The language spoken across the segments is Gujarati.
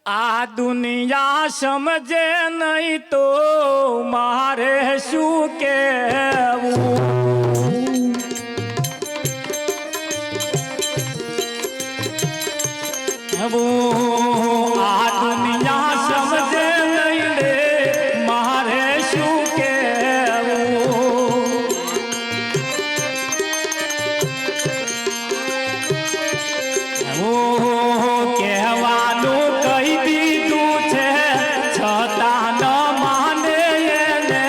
આ દુનિયા સમજે નહીં તો મારે શું કહેવું? આ દુનિયા સમજે નહીં રે મારે શું કહેવું? કહેવાનું કહી દીધું છે છતાં ન માને એને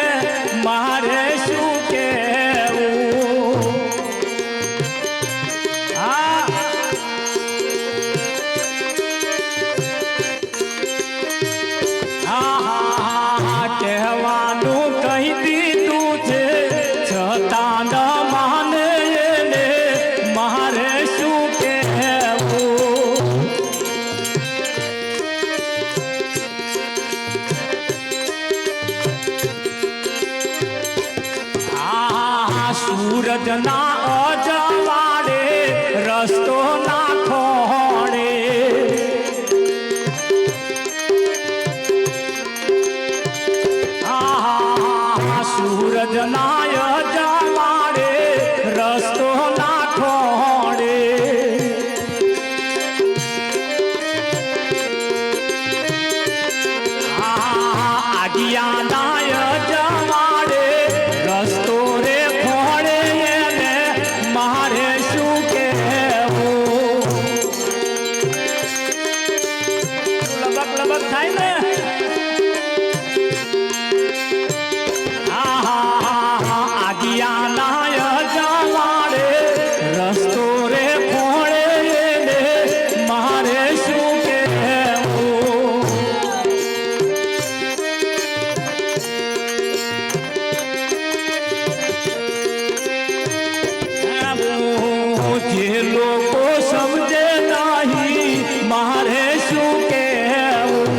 મારે શું કહેવું? કહેવાનું કહી દીધું છે છતાં ન માને એને મારે શું કહેવું? સૂરજના અજવાળે રસ્તો ના ખોળે સૂરજના અજવાળે રસ્તો ના ખોળે આજ્ઞાના અજવાળે રસ્તો રે ખોળે એને મારે શું કહેવું? લબક લબક થાય ને આજ્ઞાના અજવાળે રસ્તો રે ખોળે એને મારે શું કહેવું? જે લોકો સમજે નહીં મારે શું કહેવું?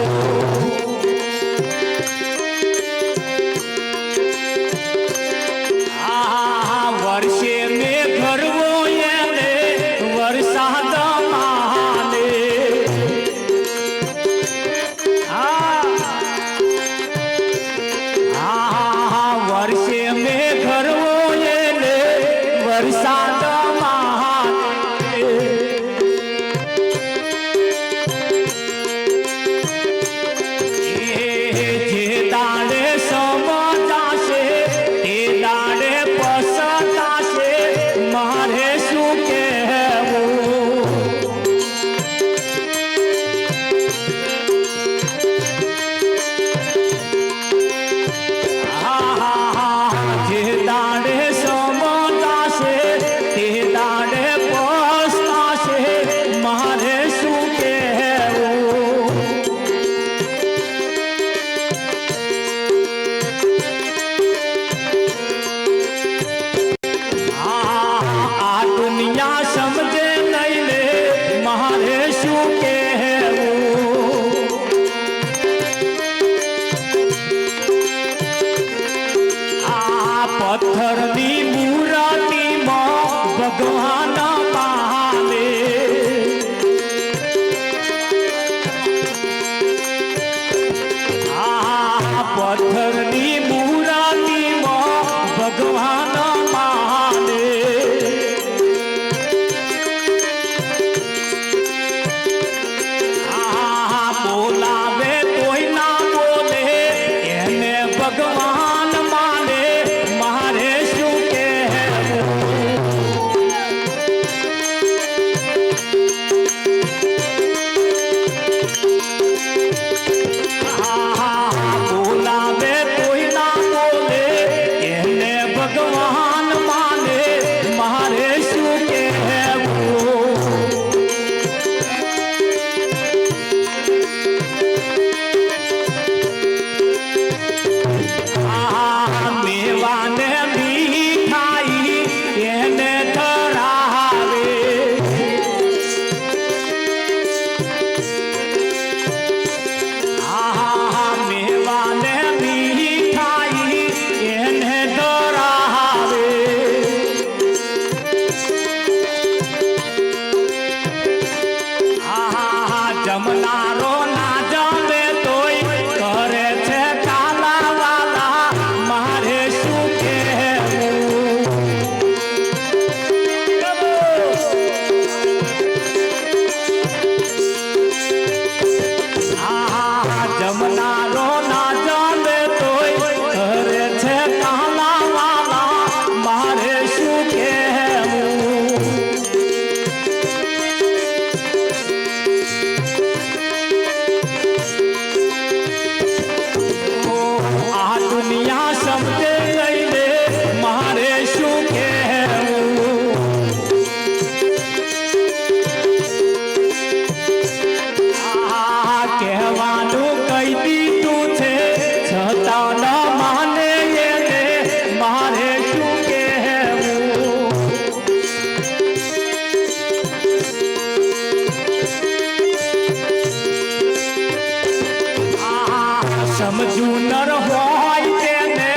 સમજુ નર હોય તેને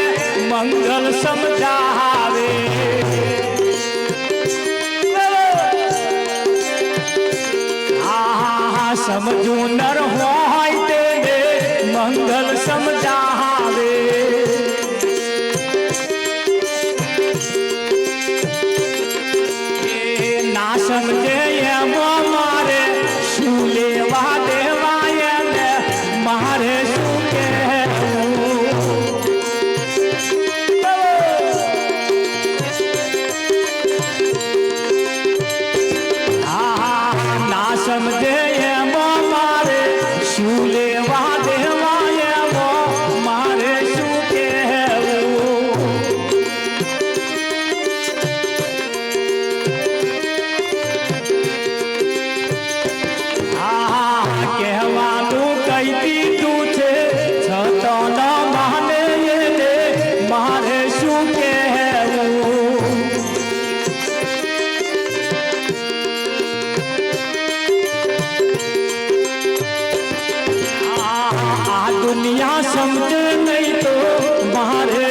મંગલ સમજાવે સમજુ નર હોય તેને મંગલ સમજાવે ના સમજે એમ મારે શું લેવા દેવાય ને મારે શું કહેવું ના સમજે એમ મારે શું લેવા દેવાય એમ મારે શું કહેવું કહેવાનું કઈ દીધું છે છતાં ન માને એને મારે શું કહેવું આ દુનિયા સમજે નહીં તો મારે